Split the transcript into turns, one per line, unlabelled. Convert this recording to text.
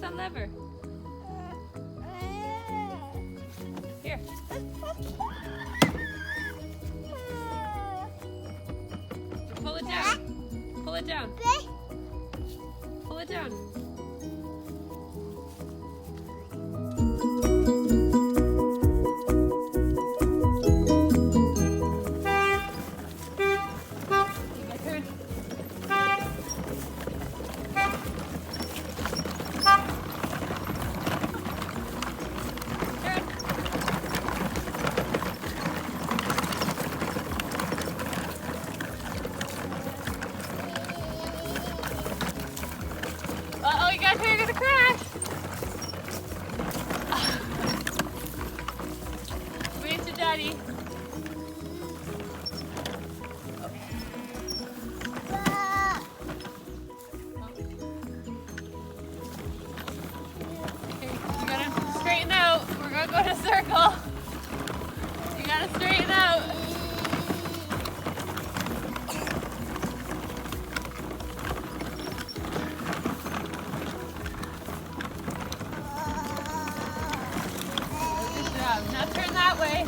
unlever. Here. Pull it down. Pull it down. Pull it down. Uh-oh, you guys are gonna crash! Wait to Daddy. Okay, you gotta straighten out. We're gonna go in a circle. You gotta straighten out. Now turn that way.